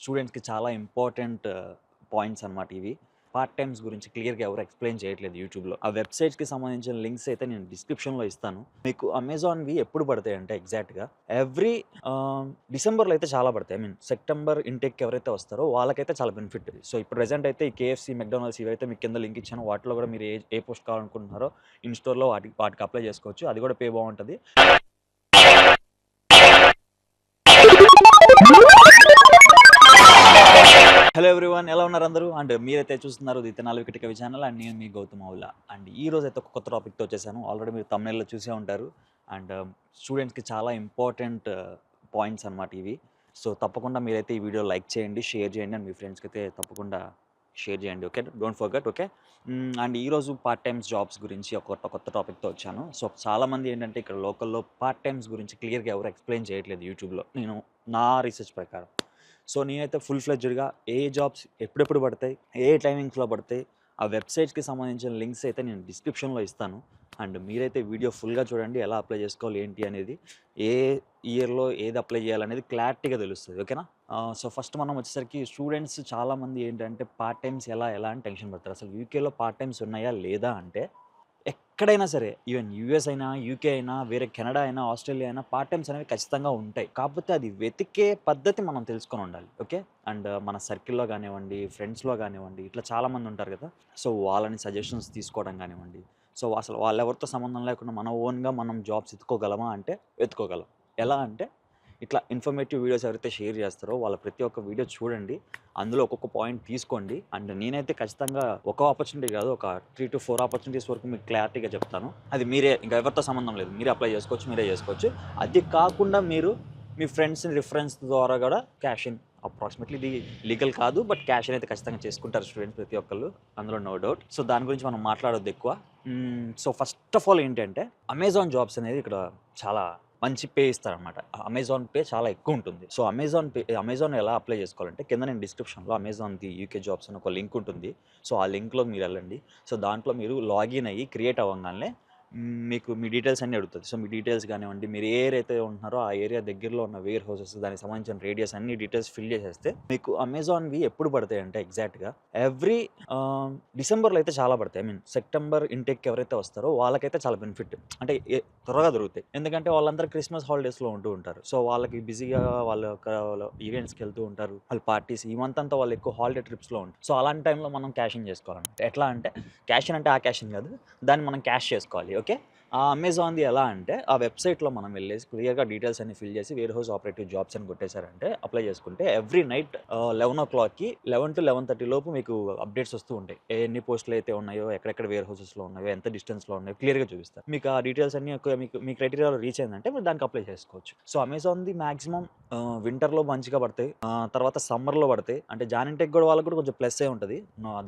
స్టూడెంట్స్‌కి చాలా important points అన్నమాట ఇవి. పార్ట్ టైమ్స్ గురించి క్లియర్‌గా ఎవరు ఎక్స్‌ప్లెయిన్ చేయట్లేదు యూట్యూబ్‌లో. ఆ వెబ్‌సైట్స్‌కి సంబంధించిన లింక్స్ అయితే నేను డిస్క్రిప్షన్‌లో ఇస్తాను. మీకు అమెజాన్‌వి ఎప్పుడు పడతాయంటే ఎగ్జాక్ట్‌గా ఎవ్రీ డిసెంబర్‌లో అయితే చాలా పడతాయి. సెప్టెంబర్ ఇంటేక్‌కి ఎవరైతే వస్తారో వాళ్ళకైతే చాలా బెనిఫిట్ ఇది. సో, ఇప్పుడు ప్రెజెంట్ అయితే ఈ కేఎఫ్‌సి, మెక్‌డొనాల్డ్స్ ఇవైతే మీకు కింద లింక్ ఇచ్చానో వాటిలో కూడా మీరు ఏ పోస్ట్ కావాలనుకుంటున్నారో ఇన్ స్టోర్‌లో వాటికి అప్లై చేసుకోవచ్చు. అది కూడా పే బాగుంటది. హలో ఎవ్రీవన్, ఎలా ఉన్నారు అందరూ? అండ్ మీరైతే చూస్తున్నారు ది తెనాలి వికెట్ కవి ఛానల్. అండ్ నేను మీ గౌతమ్ అవులా. అండ్ ఈ రోజు అయితే ఒక కొత్త టాపిక్తో వచ్చేసాను. ఆల్రెడీ మీరు తమిళలో చూసే ఉంటారు. అండ్ స్టూడెంట్స్కి చాలా ఇంపార్టెంట్ పాయింట్స్ అన్నమాట ఇవి. సో తప్పకుండా మీరైతే ఈ వీడియో లైక్ చేయండి, షేర్ చేయండి. అండ్ మీ ఫ్రెండ్స్కి అయితే తప్పకుండా షేర్ చేయండి. Okay, don't forget. Okay. And ఈరోజు పార్ట్ టైమ్స్ జాబ్స్ గురించి ఒక కొత్త టాపిక్తో వచ్చాను. సో చాలామంది ఏంటంటే ఇక్కడ లోకల్లో పార్ట్ టైమ్స్ గురించి క్లియర్గా ఎవరు ఎక్స్ప్లెయిన్ చేయట్లేదు యూట్యూబ్లో. నేను నా రీసెర్చ్ ప్రకారం. సో నేనైతే ఫుల్ ఫ్లెడ్జ్డ్‌గా ఏ జాబ్స్ ఎప్పుడెప్పుడు పడతాయి, ఏ టైమింగ్స్‌లో పడతాయి, ఆ వెబ్‌సైట్స్‌కి సంబంధించిన లింక్స్ అయితే నేను డిస్క్రిప్షన్‌లో ఇస్తాను. అండ్ మీరైతే వీడియో ఫుల్‌గా చూడండి. ఎలా అప్లై చేసుకోవాలి ఏంటి అనేది, ఏ ఇయర్‌లో ఏది అప్లై చేయాలనేది క్లారిటీగా తెలుస్తది. ఓకేనా? సో ఫస్ట్ మనం వచ్చేసరికి స్టూడెంట్స్ చాలామంది ఏంటంటే పార్ట్ టైమ్స్ ఎలా అని టెన్షన్ పడతారు. అసలు యూకేలో పార్ట్ టైమ్స్ ఉన్నాయా లేదా అంటే ఎక్కడైనా సరే, ఈవెన్ యూఎస్ అయినా, యూకే అయినా, వేరే కెనడా అయినా, ఆస్ట్రేలియా అయినా పార్ట్ టైమ్స్ అనేవి ఖచ్చితంగా ఉంటాయి. కాకపోతే అది వెతికే పద్ధతి మనం తెలుసుకొని ఉండాలి. ఓకే. అండ్ మన సర్కిల్‌లో గానివ్వండి, ఫ్రెండ్స్‌లో గానివ్వండి, ఇట్లా చాలామంది ఉంటారు కదా! సో వాళ్ళని సజెషన్స్ తీసుకోవడం గానివ్వండి. సో అసలు వాళ్ళెవరితో సంబంధం లేకుండా మన ఓన్‌గా మనం జాబ్స్ ఎతుక్కోగలమా అంటే వెతుక్కోగలం. ఎలా అంటే ఇట్లా ఇన్ఫర్మేటివ్ వీడియోస్ ఎవరైతే షేర్ చేస్తారో వాళ్ళ ప్రతి ఒక్క వీడియో చూడండి. అందులో ఒక్కొక్క పాయింట్ తీసుకోండి. అండ్ నేనైతే ఖచ్చితంగా ఒక ఆపర్చునిటీ కాదు, ఒక 3-4 ఆపర్చునిటీస్ వరకు మీకు క్లారిటీగా చెప్తాను. అది మీరే, ఇంకా ఎవరితో సంబంధం లేదు. మీరే అప్లై చేసుకోవచ్చు, మీరే చేసుకోవచ్చు. అది కాకుండా మీరు మీ ఫ్రెండ్స్ రిఫరెన్స్ ద్వారా కూడా క్యాష్ ఇన్, అప్రాక్సిమేట్లీ ఇది లీగల్ కాదు, బట్ క్యాష్ ఇన్ అయితే ఖచ్చితంగా చేసుకుంటారు స్టూడెంట్స్ ప్రతి ఒక్కళ్ళు. అందులో నో డౌట్. సో దాని గురించి మనం మాట్లాడొద్దు ఎక్కువ. సో ఫస్ట్ ఆఫ్ ఆల్ ఏంటంటే అమెజాన్ జాబ్స్ అనేది ఇక్కడ చాలా మంచి పే ఇస్తారనమాట. అమెజాన్ పే చాలా ఎక్కువుంటుంది. సో, అమెజాన్ ఎలా అప్లై చేసుకోవాలంటే కింద నేను డిస్క్రిప్షన్‌లో అమెజాన్‌ది యూకే జాబ్స్ అని ఒక లింక్ ఉంటుంది. సో, ఆ లింక్‌లో మీరెళ్ళండి. సో, దాంట్లో మీరు లాగిన్ అయ్యి క్రియేట్ అవ్వంగాల్నే మీకు మీ డీటెయిల్స్ అన్నీ అడుగుతది. సో, మీ డీటెయిల్స్ గానివ్వండి, మీరు ఏ ఏరియా అయితే ఉంటున్నారో ఆ ఏరియా దగ్గరలో ఉన్న వేర్ హౌసెస్, దానికి సంబంధించిన రేడియస్ అన్ని డీటెయిల్స్ ఫిల్ చేసేస్తే మీకు అమెజాన్‌వి ఎప్పుడు పడతాయంటే ఎగ్జాక్ట్‌గా ఎవ్రీ డిసెంబర్‌లో అయితే చాలా పడతాయి. సెప్టెంబర్ ఇంటేక్‌కి ఎవరైతే వస్తారో వాళ్ళకైతే చాలా బెనిఫిట్. అంటే త్వరగా దొరుకుతాయి. ఎందుకంటే వాళ్ళందరూ క్రిస్మస్ హాలిడేస్‌లో ఉంటూ ఉంటారు. సో, వాళ్ళకి బిజీగా వాళ్ళ యొక్క ఈవెంట్స్‌కి వెళ్తూ ఉంటారు. వాళ్ళ పార్టీస్ ఈ మంత్ అంతా వాళ్ళు ఎక్కువ హాలిడే ట్రిప్స్‌లో ఉంటారు. సో, అలాంటి టైంలో మనం క్యాష్ ఇన్ చేసుకోవాలన్నమాట. ఎట్లా అంటే క్యాష్ ఇన్ అంటే ఆ క్యాష్ ఇన్ కాదు. దాన్ని మనం క్యాష్ చేసుకోవాలి. ఓకే. ఆ అమెజాన్‌ది ఎలా అంటే ఆ వెబ్‌సైట్‌లో మనం వెళ్ళేసి క్లియర్‌గా డీటెయిల్స్ అన్ని ఫిల్ చేసి వేర్ హౌస్ ఆపరేటివ్ జాబ్స్ అని కొట్టేసారంటే అప్లై చేసుకుంటే ఎవ్రీ నైట్ 11:00కి 11-11:30 లోపు మీకు అప్డేట్స్ వస్తూ ఉంటాయి. ఎన్ని పోస్టులు అయితే ఉన్నాయో, ఎక్కడెక్కడ వేర్ హౌసెస్‌లో ఉన్నాయో, ఎంత డిస్టెన్స్‌లో ఉన్నాయో క్లియర్‌గా చూపిస్తారు. మీకు ఆ డీటెయిల్స్ అన్నీ మీకు మీ క్రైటీరియాలో రీచ్ అయిందంటే మీరు దానికి అప్లై చేసుకోవచ్చు. సో, అమెజాన్‌ది మాక్సిమం వింటర్‌లో మంచిగా పడతాయి. తర్వాత సమ్మర్‌లో పడతాయి. అంటే జాన్ ఇంటెక్ కూడా వాళ్ళకి కూడా కొంచెం ప్లస్సే ఉంటది.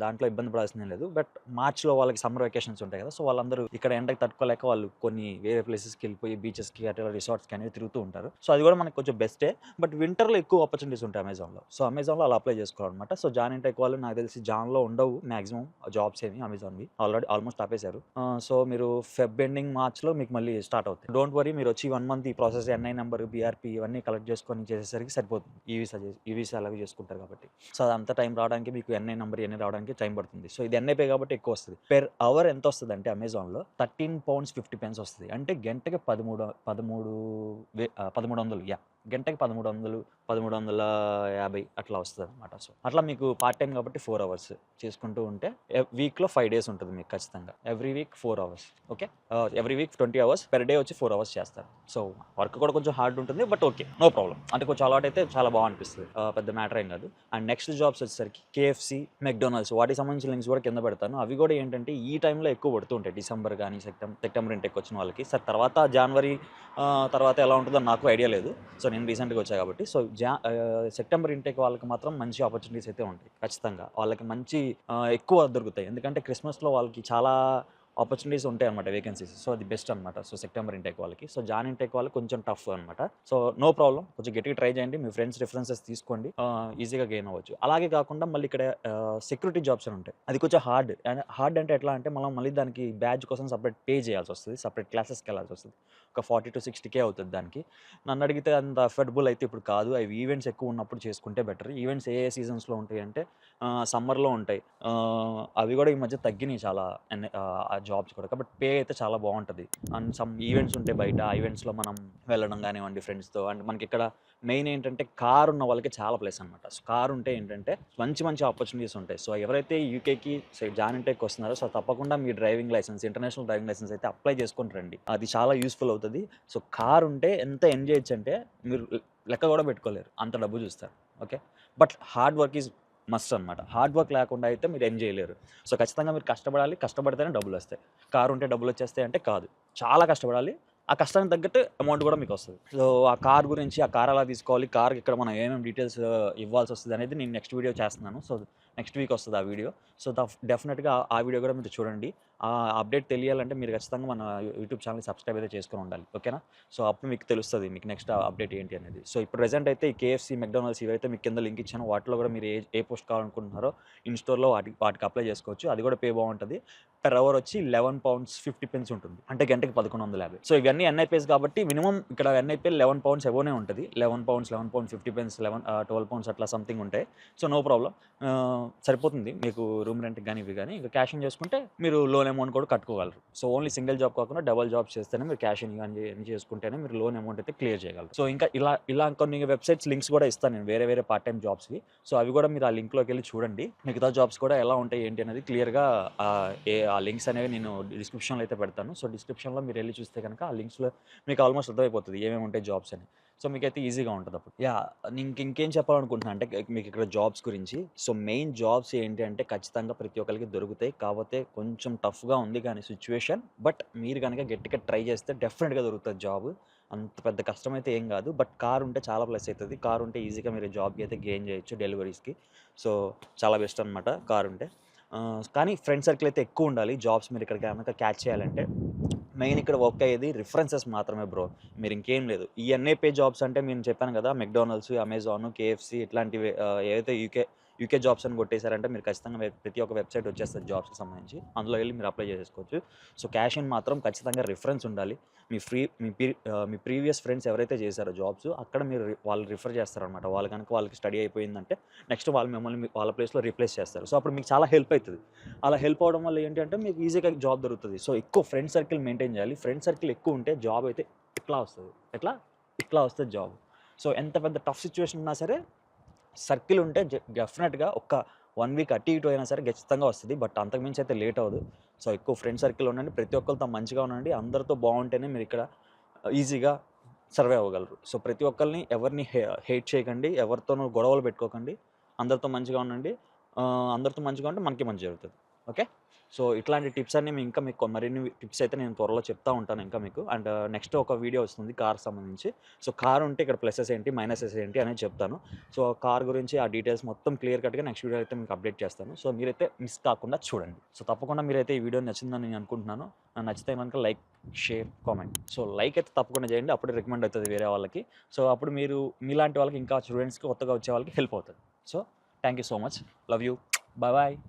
దాంట్లో ఇబ్బంది పడాల్సిందేం లేదు. బట్ మార్చ్‌లో వాళ్ళకి సమ్మర్ వెకేషన్స్ ఉంటాయి కదా! సో, వాళ్ళందరూ ఇక్కడ ఎండకి తట్టుకోలేక వాళ్ళు కొన్ని వేరే ప్లేసెస్‌కి వెళ్ళిపోయి బీచెస్‌కి అట్లా రిసార్ట్స్‌కి అనేవి తిరుగుతూ ఉంటారు. సో, అది కూడా మనకు కొంచెం బెస్టే. బట్ వింటర్‌లో ఎక్కువ ఆపర్చునిటీస్ ఉంటాయి అమెజాన్‌లో. సో, అమెజాన్‌లో అలా అప్లై చేసుకోవాలన్నమాట. సో, జాన్ ఇంటెక్ వాళ్ళు నాకు తెలిసి జాన్‌లో ఉండవు మాక్సిమం జాబ్స్ ఏమి అమెజాన్‌వి. ఆల్మోస్ట్ ఆపేశారు. సో, మీరు ఫెబ్ ఎండింగ్ మార్చ్‌లో మీకు మళ్ళీ స్టార్ట్ అవుతాయి. డోంట్ వర్రీ, మీరు వచ్చి 1 మంత్ ఈ ప్రాసెస్ ఎన్ఐ నంబర్, బీఆర్‌పీ ఇవన్నీ కలెక్ట్ చేసుకొని చేసేసరికి సరిపోతుంది. ఈ వీసా అలాగే చేసుకుంటారు కాబట్టి. సో, అదంతా టైం రావడానికి మీకు ఎన్ఐ నంబర్ ఇయన్నీ రావడానికి టైం పడుతుంది. సో, ఇది ఎన్ఐ పే కాబట్టి ఎక్కువ వస్తది. పెర్ అవర్ ఎంత వస్తదంటే అమెజాన్‌లో £13.50 వస్తది. అంటే గంటకి 1300 గంటకి 1300, 1350 అట్లా వస్తదనమాట. సో, అట్లా మీకు పార్ట్ టైమ్ కాబట్టి 4 అవర్స్ చేసుకుంటూ ఉంటే వీక్‌లో 5 డేస్ ఉంటుంది మీకు ఖచ్చితంగా. Every week 4 hours. Okay. Every week 20 hours. Per day వచ్చి 4 అవర్స్ చేస్తారు. సో, వర్క్ కూడా కొంచెం హార్డ్ ఉంటుంది. But okay. No problem. అంటే కొంచెం అలవాటైతే చాలా అనిపిస్తది. పెద్ద మ్యాటర్ ఏం కాదు. అండ్ నెక్స్ట్ జాబ్స్ వచ్చేసరికి కేఎఫ్‌సి, మెక్‌డొనాల్డ్స్ వాటికి సంబంధించిన లింక్స్ కూడా కింద పెడతాను. అవి కూడా ఏంటంటే ఈ టైంలో ఎక్కువ పడుతూ ఉంటాయి. డిసెంబర్ గాని, సెప్టెంబర్ ఇంటేక్ వచ్చిన వాళ్ళకి. సార్ తర్వాత జనవరి తర్వాత ఎలా ఉంటుందో నాకు ఐడియా లేదు. సో, నేను రీసెంట్‌గా వచ్చా కాబట్టి. సో, సెప్టెంబర్ ఇంటేక్ వాళ్ళకి మాత్రం మంచి ఆపర్చునిటీస్ అయితే ఉంటాయి. ఖచ్చితంగా. వాళ్ళకి మంచి ఎక్కువ దొరుకుతాయి. ఎందుకంటే క్రిస్మస్‌లో వాళ్ళకి చాలా ఆపర్చునిటీస్ ఉంటాయి అనమాట వేకెన్సీస్. సో అది బెస్ట్ అనమాట. సో సెప్టెంబర్ ఇంటేక్ వాళ్ళకి. సో జాన్ ఇంటేక్ వాళ్ళకి కొంచెం టఫ్ అనమాట. సో నో ప్రాబ్లమ్, కొంచెం గట్టిగా ట్రై చేయండి. మీ ఫ్రెండ్స్ రిఫరెన్సెస్ తీసుకోండి, ఈజీగా గెయిన్ అవ్వచ్చు. అలాగే కాకుండా మళ్ళీ ఇక్కడ సెక్యూరిటీ జాబ్స్ అని ఉంటాయి. అది కొంచెం హార్డ్. అండ్ హార్డ్ అంటే ఎట్లా అంటే మనం మళ్ళీ దానికి బ్యాడ్జ్ కోసం సపరేట్ పే చేయాల్సి వస్తుంది, సపరేట్ క్లాసెస్కి వెళ్ళాల్సి వస్తుంది. ఒక 40-60K అవుతుంది దానికి. నన్ను అడిగితే అంత అఫోర్డబుల్ అయితే ఇప్పుడు కాదు. అవి ఈవెంట్స్ ఎక్కువ ఉన్నప్పుడు చేసుకుంటే బెటర్. ఈవెంట్స్ ఏ సీజన్స్లో ఉంటాయి అంటే సమ్మర్లో ఉంటాయి. అవి కూడా ఈ మధ్య తగ్గినాయి చాలా, ఆ జాబ్స్ కూడా. కాబట్టి పే అయితే చాలా బాగుంటుంది. అండ్ సమ్ ఈవెంట్స్ ఉంటాయి బయట, ఆ ఈవెంట్స్లో మనం వెళ్ళడం కానివ్వండి ఫ్రెండ్స్తో. అండ్ మనకి ఇక్కడ మెయిన్ ఏంటంటే కార్ ఉన్న వాళ్ళకి చాలా ప్లేస్ అనమాట. సో కార్ ఉంటే ఏంటంటే మంచి మంచి ఆపర్చునిటీస్ ఉంటాయి. సో ఎవరైతే యూకేకి జాన్ ఇంటెక్ వస్తున్నారో సో తప్పకుండా మీ driving licence, international driving licence అయితే అప్లై చేసుకొని రండి. అది చాలా యూస్ఫుల్ అవుతుంది. సో కార్ ఉంటే ఎంత ఎంజాయ్ చేయొచ్చు అంటే మీరు లెక్క కూడా పెట్టుకోలేరు, అంత డబ్బు చూస్తారు. Okay, but hard work is must అనమాట. హార్డ్ వర్క్ లేకుండా అయితే మీరు ఎంజాయ్ చేయలేరు. సో ఖచ్చితంగా మీరు కష్టపడాలి, కష్టపడితేనే డబ్బులు వస్తాయి. కారు ఉంటే డబ్బులు వచ్చేస్తాయి అంటే కాదు, చాలా కష్టపడాలి, ఆ కష్టానికి తగ్గట్టు అమౌంట్ కూడా మీకు వస్తుంది. సో ఆ కార్ గురించి, ఆ కార్ ఎలా తీసుకోవాలి, కార్కి ఇక్కడ మనం ఏమేమి డీటెయిల్స్ ఇవ్వాల్సి వస్తుంది అనేది నేను నెక్స్ట్ వీడియో చేస్తున్నాను. సో నెక్స్ట్ వీక్ వస్తుంది ఆ వీడియో. సో డెఫినెట్గా ఆ వీడియో కూడా మీరు చూడండి. ఆ అప్డేట్ తెలియాలంటే మీరు ఖచ్చితంగా మన యూట్యూబ్ ఛానల్ సబ్స్క్రైబ్ అయితే చేసుకొని ఉండాలి. ఓకేనా? సో అప్పుడు మీకు తెలుస్తుంది మీకు నెక్స్ట్ అప్డేట్ ఏంటి అనేది. సో ఇప్పుడు ప్రెజెంట్ అయితే ఈ KFC, మెక్డానల్డ్స్ ఇవైతే మీకు కింద లింక్ ఇచ్చాను. వాటిలో కూడా మీరు ఏ పోస్ట్ కావాలనుకుంటున్నారో ఇన్ స్టోర్లో వాటికి అప్లై చేసుకోవచ్చు. అది కూడా పే బాగుంటుంది. పర్ అవర్ వచ్చి £11.50 ఉంటుంది, అంటే గంటకి 1150. సో ఇవన్నీ NIPs కాబట్టి మినిమం ఇక్కడ NIP £11 అబోనే ఉంటుంది. £11, £11.50, £12 అట్లా సంథింగ్ ఉంటాయి. సో నో ప్రాబ్లం, సరిపోతుంది మీకు రూమ్ రెంట్కి కానీ ఇవి కానీ. ఇంకా క్యాష్ ఇన్ చేసుకుంటే మీరు లోన్ అమౌంట్ కూడా కట్టుకోగలరు. సో ఓన్లీ సింగిల్ జాబ్ కాకుండా డబల్ జాబ్స్ చేస్తేనే మీరు క్యాష్ ఇన్ కానీ చేసుకుంటేనే మీరు లోన్ అమౌంట్ అయితే క్లియర్ చేయగలరు. సో ఇంకా ఇలా కొన్ని వెబ్సైట్స్ లింక్స్ కూడా ఇస్తాను నేను, వేరే పార్ట్ టైం జాబ్స్వి. సో అవి కూడా మీరు ఆ లింక్లోకి వెళ్ళి చూడండి. మిగతా జాబ్స్ కూడా ఎలా ఉంటాయి ఏంటి అనేది క్లియర్గా ఆ లింక్స్ అనేవి నేను డిస్క్రిప్షన్లో అయితే పెడతాను. సో డిస్క్రిప్షన్లో మీరు వెళ్ళి చూస్తే కనుక ఆ లింక్స్లో మీకు ఆల్మోస్ట్ అర్థమైపోతుంది ఏమేమి ఉంటాయి జాబ్స్ అని. సో మీకైతే ఈజీగా ఉంటుంది అప్పుడు. ఇంకేం చెప్పాలనుకుంటున్నా అంటే మీకు ఇక్కడ జాబ్స్ గురించి. సో మెయిన్ జాబ్స్ ఏంటి అంటే ఖచ్చితంగా ప్రతి ఒక్కరికి దొరుకుతాయి. కాకపోతే కొంచెం టఫ్గా ఉంది కానీ సిచ్యువేషన్, బట్ మీరు కనుక గట్టిగా ట్రై చేస్తే డెఫినెట్గా దొరుకుతుంది జాబ్. అంత పెద్ద కష్టం అయితే ఏం కాదు. బట్ కార్ ఉంటే చాలా ప్లస్ అవుతుంది. కార్ ఉంటే ఈజీగా మీరు జాబ్కి అయితే గెయిన్ చేయొచ్చు డెలివరీస్కి. సో చాలా బెస్ట్ అనమాట కార్ ఉంటే. కానీ ఫ్రెండ్ సర్కిల్ అయితే ఎక్కువ ఉండాలి జాబ్స్ మీరు ఇక్కడ కనుక క్యాచ్ చేయాలంటే. మెయిన్ ఇక్కడ వర్క్ అయ్యేది రిఫరెన్సెస్ మాత్రమే బ్రో, మీరు ఇంకేం లేదు. ఈ NIP జాబ్స్ అంటే నేను చెప్పాను కదా, మెక్డానల్డ్స్, అమెజాన్, KFC ఇట్లాంటివి ఏదైతే యూకే జాబ్స్ అని కొట్టేశారంటే మీరు ఖచ్చితంగా ప్రతి ఒక్క వెబ్సైట్ వచ్చేస్తుంది జాబ్స్కి సంబంధించి. అందులో వెళ్ళి మీరు అప్లై చేసుకోవచ్చు. సో క్యాష్ ఇన్ మాత్రం ఖచ్చితంగా రిఫరెన్స్ ఉండాలి. మీ ప్రీవియస్ ఫ్రెండ్స్ ఎవరైతే చేశారో జాబ్స్ అక్కడ మీరు వాళ్ళు రిఫర్ చేస్తారనమాట. వాళ్ళకి స్టడీ అయిపోయిందంటే నెక్స్ట్ వాళ్ళు మిమ్మల్ని వాళ్ళ ప్లేస్లో రీప్లేస్ చేస్తారు. సో అప్పుడు మీకు చాలా హెల్ప్ అవుతుంది. అలా హెల్ప్ అవడం వల్ల ఏంటంటే మీకు ఈజీగా జాబ్ దొరుకుతుంది. సో ఎక్కువ ఫ్రెండ్ సర్కిల్ మెయింటైన్ చేయాలి. ఫ్రెండ్ సర్కిల్ ఎక్కువ ఉంటే జాబ్ అయితే ఇట్లా వస్తుంది. ఇట్లా వస్తుంది జాబ్. సో ఎంత పెద్ద టఫ్ సిచ్యువేషన్ ఉన్నా సరే సర్కిల్ ఉంటే డెఫినెట్గా ఒక 1 వీక్ అటు ఇటు అయినా సరే ఖచ్చితంగా వస్తుంది. బట్ అంతకుమించి అయితే లేట్ అవ్వదు. సో ఎక్కువ ఫ్రెండ్ సర్కిల్ ఉండండి, ప్రతి ఒక్కరితో మంచిగా ఉండండి. అందరితో బాగుంటేనే మీరు ఇక్కడ ఈజీగా సర్వే అవ్వగలరు. సో ప్రతి ఒక్కరిని ఎవరిని హేట్ చేయకండి, ఎవరితోనూ గొడవలు పెట్టుకోకండి, అందరితో మంచిగా ఉండండి. అందరితో మంచిగా ఉంటే మనకి మంచి జరుగుతుంది. ఓకే, సో ఇట్లాంటి టిప్స్ అన్నీ మీకు మరిన్ని టిప్స్ అయితే నేను త్వరలో చెప్తా ఉంటాను ఇంకా మీకు. అండ్ నెక్స్ట్ ఒక వీడియో వస్తుంది కార్ సంబంధించి. సో కార్ ఉంటే ఇక్కడ ప్లసెస్ ఏంటి, మైనసెస్ ఏంటి అనేది చెప్తాను. సో కార్ గురించి ఆ డీటెయిల్స్ మొత్తం క్లియర్ కట్గా నెక్స్ట్ వీడియో అయితే మీకు అప్డేట్ చేస్తాను. సో మీరైతే మిస్ కాకుండా చూడండి. సో తప్పకుండా మీరైతే ఈ వీడియో నచ్చిందని నేను అనుకుంటున్నాను. నచ్చితే కనుక like, share, comment. So like అయితే తప్పకుండా చేయండి, అప్పుడే రికమెండ్ అవుతుంది వేరే వాళ్ళకి. సో అప్పుడు మీలాంటి వాళ్ళకి, ఇంకా స్టూడెంట్స్కి, కొత్తగా వచ్చే వాళ్ళకి హెల్ప్ అవుతుంది. So thank you so much, love you, bye.